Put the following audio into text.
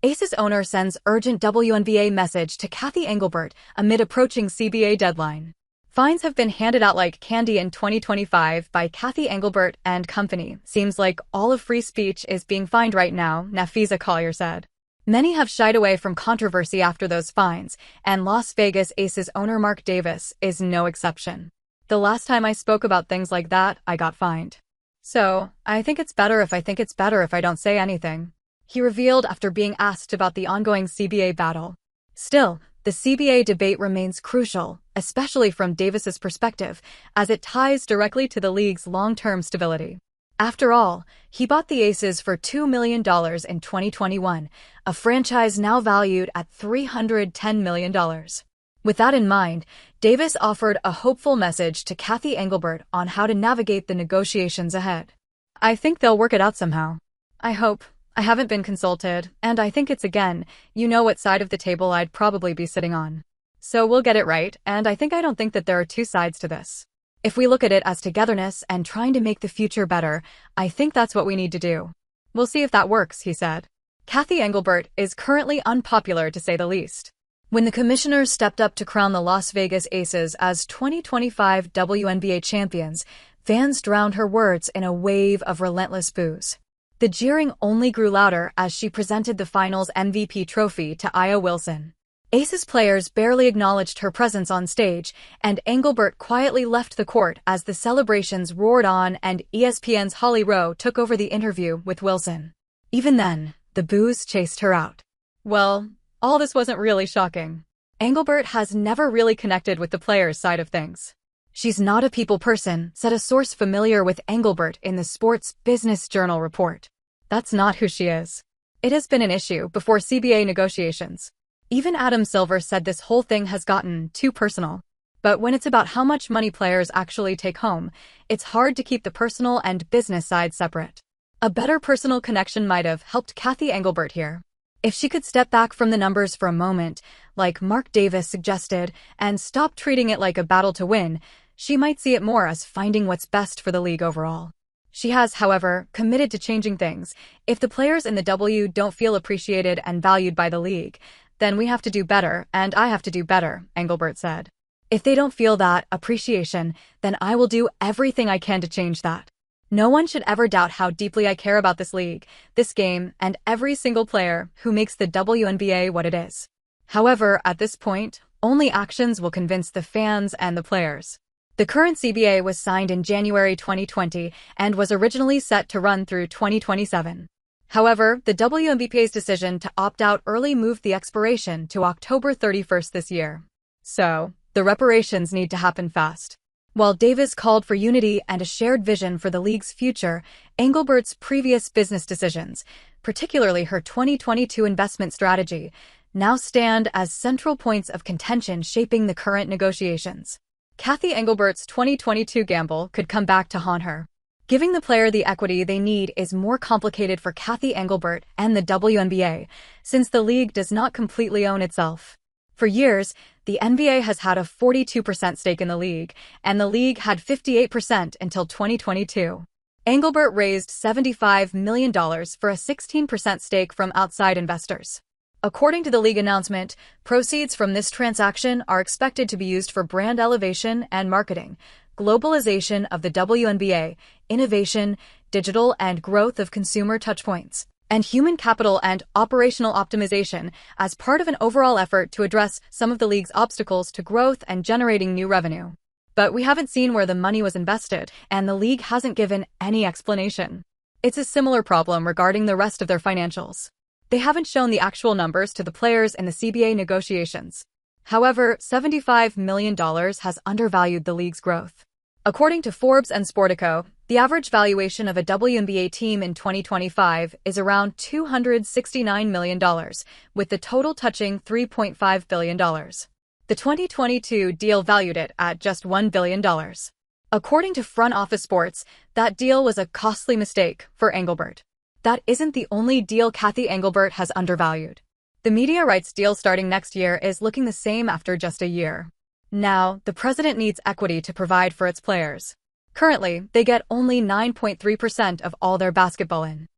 Aces owner sends urgent WNBA message to Cathy Engelbert amid approaching CBA deadline. Fines have been handed out like candy in 2025 by Cathy Engelbert and company. Seems like all of free speech is being fined right now, Nafisa Collier said. Many have shied away from controversy after those fines, and Las Vegas Aces owner Mark Davis is no exception. The last time I spoke about things like that, I got fined. So, I think it's better if I don't say anything, he revealed after being asked about the ongoing CBA battle. Still, the CBA debate remains crucial, especially from Davis's perspective, as it ties directly to the league's long-term stability. After all, he bought the Aces for $2 million in 2021, a franchise now valued at $310 million. With that in mind, Davis offered a hopeful message to Cathy Engelbert on how to navigate the negotiations ahead. "I think they'll work it out somehow. I hope. I haven't been consulted, and I think it's you know what side of the table I'd probably be sitting on. So we'll get it right, and I don't think that there are two sides to this. If we look at it as togetherness and trying to make the future better, I think that's what we need to do. We'll see if that works," he said. Cathy Engelbert is currently unpopular to say the least. When the commissioners stepped up to crown the Las Vegas Aces as 2025 WNBA champions, fans drowned her words in a wave of relentless boos. The jeering only grew louder as she presented the finals MVP trophy to Aya Wilson. Aces players barely acknowledged her presence on stage, and Engelbert quietly left the court as the celebrations roared on and ESPN's Holly Rowe took over the interview with Wilson. Even then, the boos chased her out. Well, all this wasn't really shocking. Engelbert has never really connected with the players' side of things. "She's not a people person," said a source familiar with Engelbert in the Sports Business Journal report. "That's not who she is. It has been an issue before CBA negotiations. Even Adam Silver said this whole thing has gotten too personal. But when it's about how much money players actually take home, it's hard to keep the personal and business side separate." A better personal connection might have helped Cathy Engelbert here. If she could step back from the numbers for a moment, like Mark Davis suggested, and stop treating it like a battle to win, she might see it more as finding what's best for the league overall. She has, however, committed to changing things. "If the players in the W don't feel appreciated and valued by the league, then we have to do better, and I have to do better," Engelbert said. "If they don't feel that appreciation, then I will do everything I can to change that. No one should ever doubt how deeply I care about this league, this game, and every single player who makes the WNBA what it is." However, at this point, only actions will convince the fans and the players. The current CBA was signed in January 2020 and was originally set to run through 2027. However, the WNBA's decision to opt out early moved the expiration to October 31st this year. So, the reparations need to happen fast. While Davis called for unity and a shared vision for the league's future, Engelbert's previous business decisions, particularly her 2022 investment strategy, now stand as central points of contention shaping the current negotiations. Cathy Engelbert's 2022 gamble could come back to haunt her. Giving the player the equity they need is more complicated for Cathy Engelbert and the WNBA, since the league does not completely own itself. For years, the NBA has had a 42% stake in the league, and the league had 58% until 2022. Engelbert raised $75 million for a 16% stake from outside investors. According to the league announcement, proceeds from this transaction are expected to be used for brand elevation and marketing, globalization of the WNBA, innovation, digital and growth of consumer touchpoints, and human capital and operational optimization as part of an overall effort to address some of the league's obstacles to growth and generating new revenue. But we haven't seen where the money was invested, and the league hasn't given any explanation. It's a similar problem regarding the rest of their financials. They haven't shown the actual numbers to the players in the CBA negotiations. However, $75 million has undervalued the league's growth. According to Forbes and Sportico, the average valuation of a WNBA team in 2025 is around $269 million, with the total touching $3.5 billion. The 2022 deal valued it at just $1 billion. According to Front Office Sports, that deal was a costly mistake for Engelbert. That isn't the only deal Cathy Engelbert has undervalued. The media rights deal starting next year is looking the same after just a year. Now, the president needs equity to provide for its players. Currently, they get only 9.3% of all their basketball in.